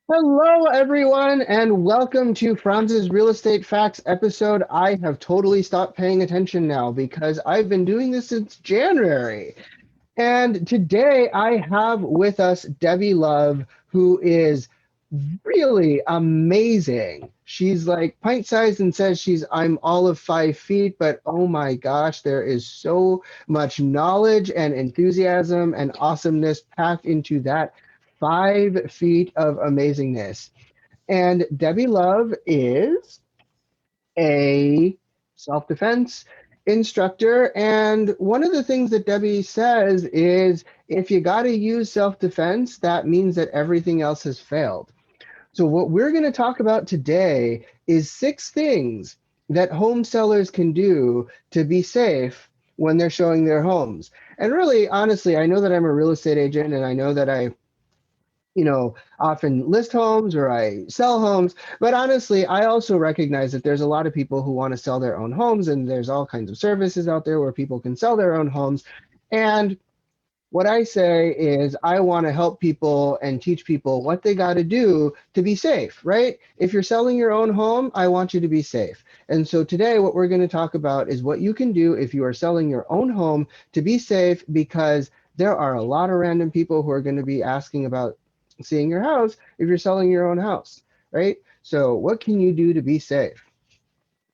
Hello, everyone, and welcome to Franz's Real Estate Facts episode. I have totally stopped paying attention now because I've been doing this since January. And today I have with us Debbie Love, who is really amazing. She's like pint sized and says I'm all of 5 feet, but oh my gosh, there is so much knowledge and enthusiasm and awesomeness packed into that 5 feet of amazingness. And Debbie Love is a self defense instructor. And one of the things that Debbie says is if you got to use self defense, that means that everything else has failed. So, what we're going to talk about today is 6 things that home sellers can do to be safe when they're showing their homes. And really, honestly, I know that I'm a real estate agent and I know that I often list homes or I sell homes. But honestly, I also recognize that there's a lot of people who want to sell their own homes, and there's all kinds of services out there where people can sell their own homes. And what I say is, I want to help people and teach people what they got to do to be safe, right? If you're selling your own home, I want you to be safe. And so today, what we're going to talk about is what you can do if you are selling your own home to be safe, because there are a lot of random people who are going to be asking about seeing your house if you're selling your own house, right? So, what can you do to be safe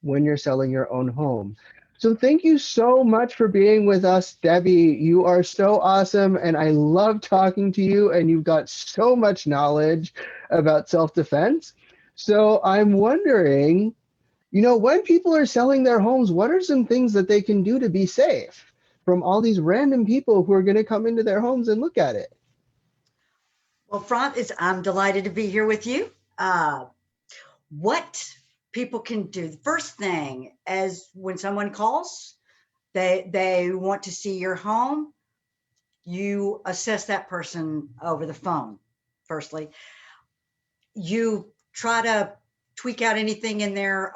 when you're selling your own home? So thank you so much for being with us, Debbie. You are so awesome, and I love talking to you, and you've got so much knowledge about self-defense. So I'm wondering, when people are selling their homes, what are some things that they can do to be safe from all these random people who are going to come into their homes and look at it? Well, Frantz, I'm delighted to be here with you. Uh, what people can do, the first thing is when someone calls, they want to see your home, you assess that person over the phone. Firstly, you try to tweak out anything in their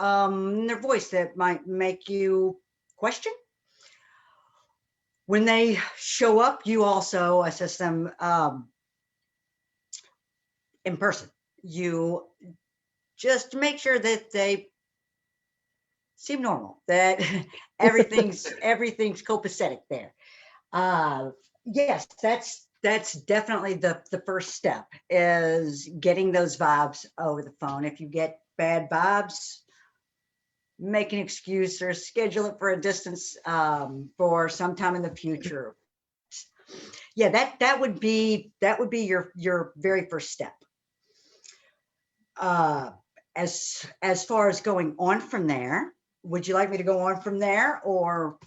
voice that might make you question. When they show up, you also assess them in person. You just make sure that they seem normal, that everything's copacetic there. Yes, that's definitely the first step is getting those vibes over the phone. If you get bad vibes, make an excuse or schedule it for a distance for sometime in the future. Yeah, that would be your very first step. Uh, as far as going on from there, would you like me to go on from there, or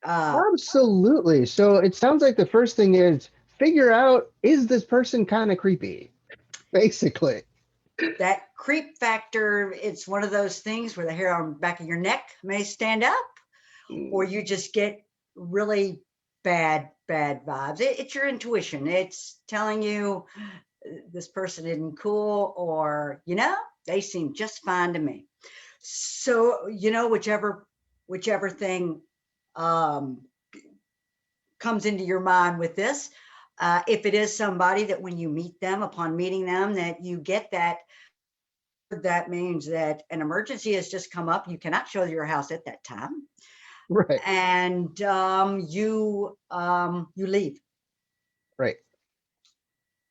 uh, Absolutely. So it sounds like the first thing is figure out, is this person kind of creepy, basically. that creep factor? It's one of those things where the hair on the back of your neck may stand up, or you just get really bad vibes. It's your intuition. It's telling you this person isn't cool, or they seem just fine to me. So whichever thing um, comes into your mind with this. If it is somebody that when you meet them, upon meeting them, that you get that means that an emergency has just come up. You cannot show your house at that time, Right, and you leave, right.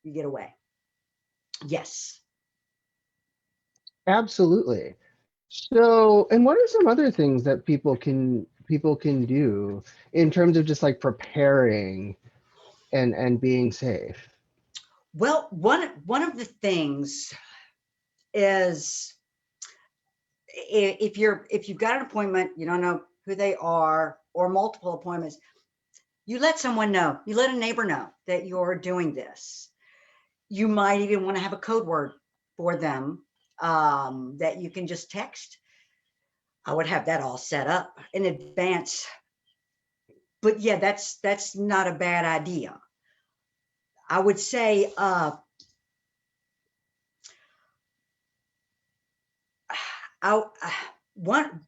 you get away. Yes. Absolutely. So, and what are some other things that people can do in terms of just like preparing and being safe? Well, one of the things is if you've got an appointment, you don't know who they are, or multiple appointments, you let someone know. You let a neighbor know that you're doing this. You might even want to have a code word for them that you can just text. I would have that all set up in advance. But yeah, that's not a bad idea. I would say I, one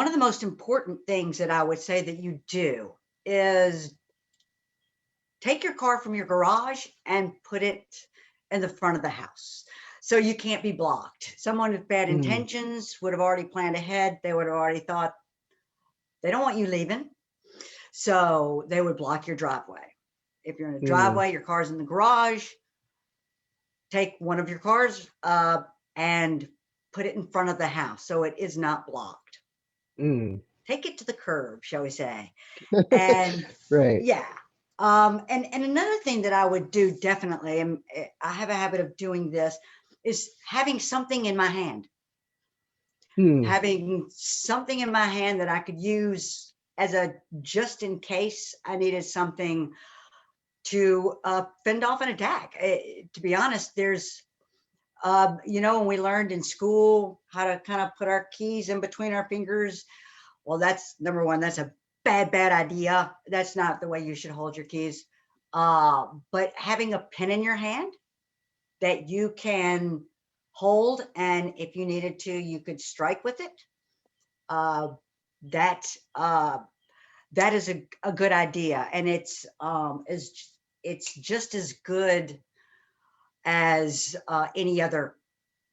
of the most important things that I would say that you do is take your car from your garage and put it in the front of the house. So you can't be blocked. Someone with bad Mm, intentions would have already planned ahead. They would have already thought they don't want you leaving. So they would block your driveway. If you're in a mm, driveway, your car's in the garage, take one of your cars and put it in front of the house so it is not blocked. mm. Take it to the curb, shall we say. And Right. yeah. And another thing that I would do definitely, and I have a habit of doing this, is having something in my hand. Mm, Having something in my hand that I could use as a just in case I needed something to fend off an attack. To be honest, there's, when we learned in school how to kind of put our keys in between our fingers, well, that's number one. That's a bad idea. That's not the way you should hold your keys. But having a pen in your hand that you can hold, and if you needed to, you could strike with it. Uh, that uh, that is a good idea, and it's just as good as any other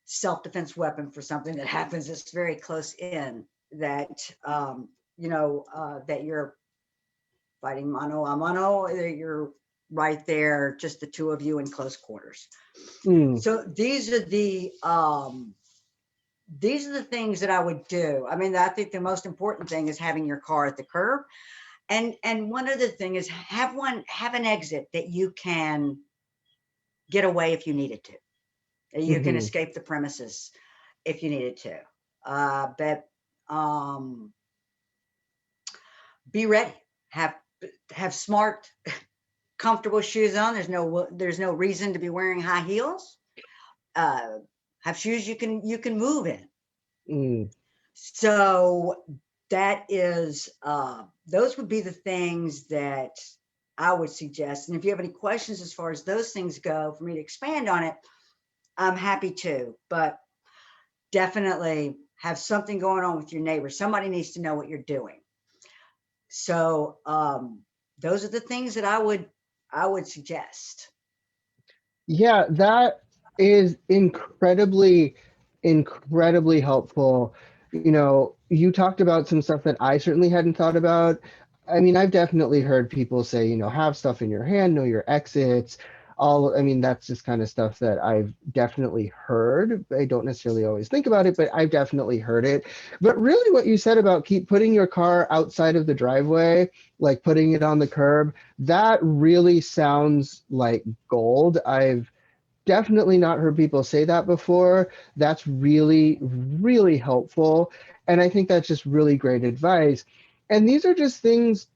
self-defense weapon for something that happens that's very close in, that that you're fighting mano a mano, that you're right there, just the two of you in close quarters. mm. So these are the things that I would do. I mean, I think the most important thing is having your car at the curb. And one other thing is have an exit that you can get away if you needed to. You can Mhm. escape the premises if you needed to. But be ready. Have have smart, comfortable shoes on. There's no reason to be wearing high heels. Uh, have shoes you can move in. Mm. So that is those would be the things that I would suggest. And if you have any questions as far as those things go, for me to expand on it, I'm happy to. But definitely have something going on with your neighbor. Somebody needs to know what you're doing. So those are the things that I would suggest. Yeah, that is incredibly helpful. You talked about some stuff that I certainly hadn't thought about. I mean, I've definitely heard people say, have stuff in your hand, know your exits. I mean, that's just kind of stuff that I've definitely heard. I don't necessarily always think about it, but I've definitely heard it. But really, what you said about keep putting your car outside of the driveway, like putting it on the curb, that really sounds like gold. I've definitely not heard people say that before. That's really helpful. And I think that's just really great advice. And these are just things,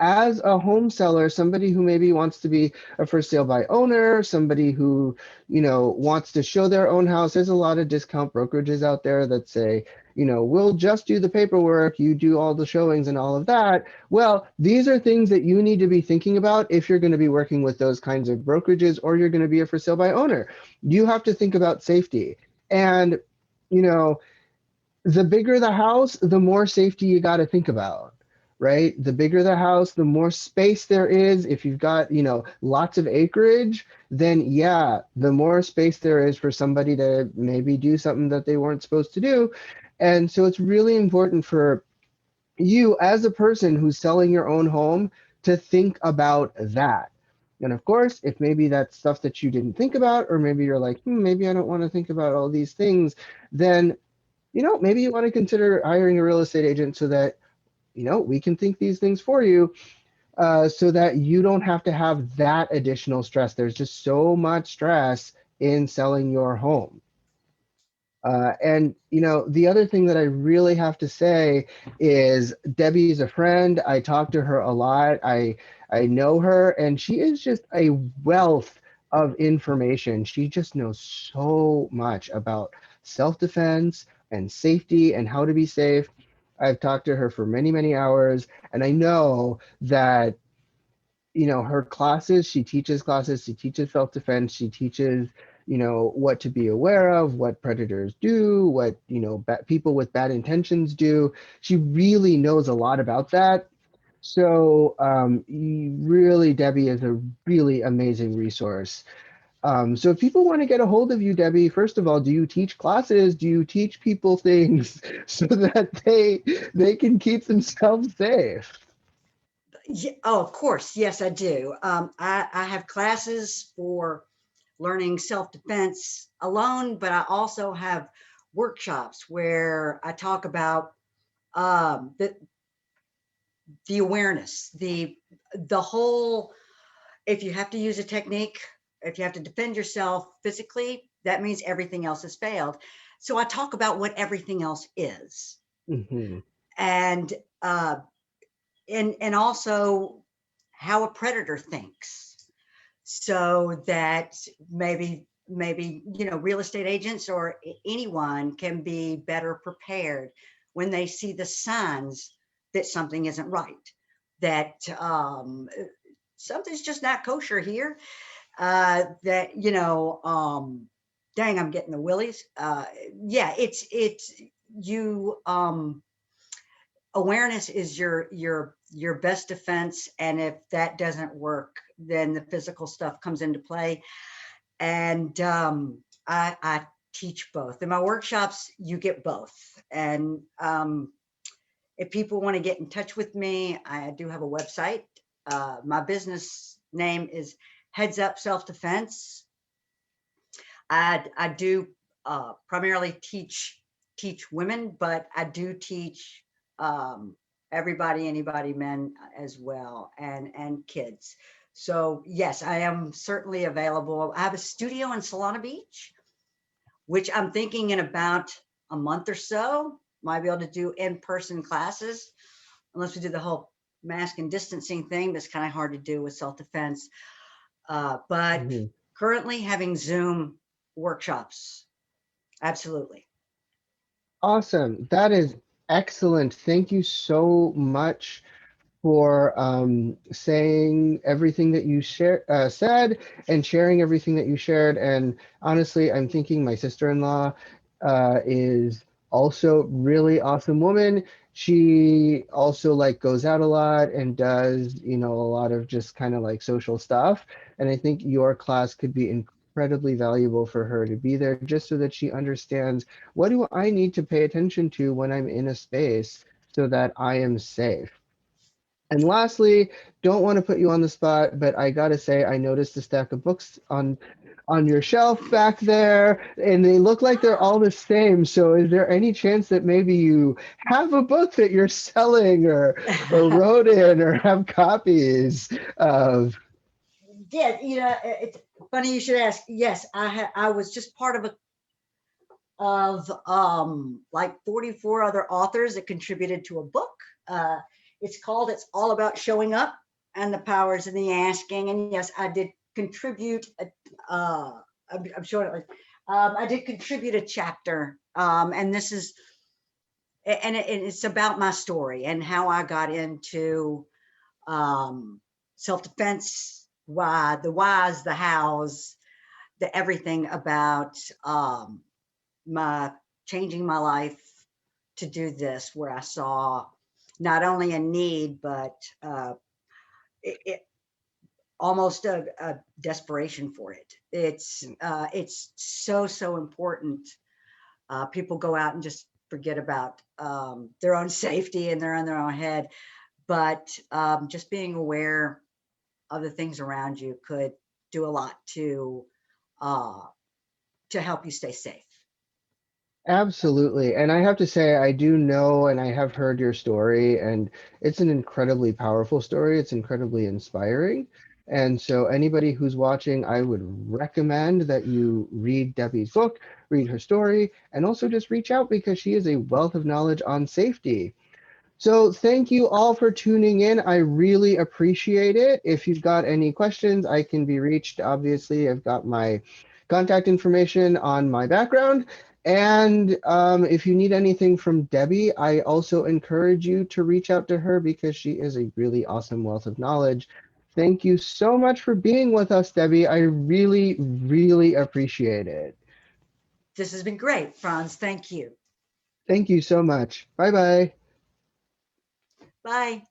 as a home seller, somebody who maybe wants to be a first sale by owner, somebody who, wants to show their own house. There's a lot of discount brokerages out there that say, we'll just do the paperwork, you do all the showings and all of that. Well, these are things that you need to be thinking about if you're going to be working with those kinds of brokerages or you're going to be a for sale by owner. You have to think about safety. And, you know, the bigger the house, the more safety you got to think about, right? The bigger the house, the more space there is. If you've got, lots of acreage, then yeah, the more space there is for somebody to maybe do something that they weren't supposed to do. And so it's really important for you as a person who's selling your own home to think about that. And of course, if maybe that's stuff that you didn't think about, or maybe you're like, maybe I don't want to think about all these things, then maybe you want to consider hiring a real estate agent so that, we can think these things for you, so that you don't have to have that additional stress. There's just so much stress in selling your home. And the other thing that I really have to say is Debbie's a friend. I talk to her a lot. I know her, and she is just a wealth of information. She just knows so much about self-defense and safety and how to be safe. I've talked to her for many hours, and I know that her classes, she teaches self-defense, she teaches what to be aware of, what predators do, what people with bad intentions do. She really knows a lot about that. So really, Debbie is a really amazing resource. So if people want to get a hold of you, Debbie, first of all, do you teach classes? Do you teach people things so that they can keep themselves safe? Yeah, oh, of course. Yes, I do. I have classes for learning self-defense alone, but I also have workshops where I talk about the awareness, the whole. If you have to use a technique, if you have to defend yourself physically, that means everything else has failed. So I talk about what everything else is, Hmm. and uh, and also how a predator thinks, so that maybe real estate agents or anyone can be better prepared when they see the signs that something isn't right, that something's just not kosher here, that dang, I'm getting the willies. Yeah, it's you awareness is your best defense, and if that doesn't work, then the physical stuff comes into play. And I teach both in my workshops. You get both. And if people want to get in touch with me, I do have a website. My business name is Heads Up Self Defense. I do primarily teach women, but I do teach um, everybody, anybody, men as well, and kids. So yes, I am certainly available. I have a studio in Solana Beach, which I'm thinking in about a month or so might be able to do in-person classes, unless we do the whole mask and distancing thing. That's kind of hard to do with self-defense. But Hmm. currently having Zoom workshops. Absolutely. Awesome. That is excellent. Thank you so much for saying everything that you said and sharing everything that you shared. And honestly, I'm thinking my sister-in-law is also really awesome woman. She also like goes out a lot and does, a lot of just kind of like social stuff. And I think your class could be incredibly valuable for her to be there just so that she understands what do I need to pay attention to when I'm in a space so that I am safe. And lastly, don't want to put you on the spot, but I gotta say, I noticed a stack of books on your shelf back there, and they look like they're all the same. So is there any chance that maybe you have a book that you're selling or wrote in or have copies of? Yeah, it's funny you should ask. Yes, I was just part of like 44 other authors that contributed to a book. Uh, it's All About Showing Up and the Powers in the Asking. And yes, I did contribute. I'm showing it. I did contribute a chapter, and this is it's about my story and how I got into self defense, why the whys, the hows, the everything about my changing my life to do this, where I saw not only a need, but it almost a desperation for it. It's so important. People go out and just forget about their own safety, and they're on their own head. But just being aware of the things around you could do a lot uh, to help you stay safe. Absolutely. And I have to say, I do know and I have heard your story, and it's an incredibly powerful story. It's incredibly inspiring. And so, anybody who's watching, I would recommend that you read Debbie's book, read her story, and also just reach out because she is a wealth of knowledge on safety. So, thank you all for tuning in. I really appreciate it. If you've got any questions, I can be reached. Obviously, I've got my contact information on my background. And if you need anything from Debbie, I also encourage you to reach out to her because she is a really awesome wealth of knowledge. Thank you so much for being with us, Debbie. I really, really appreciate it. This has been great, Franz. Thank you. Thank you so much. Bye bye. Bye.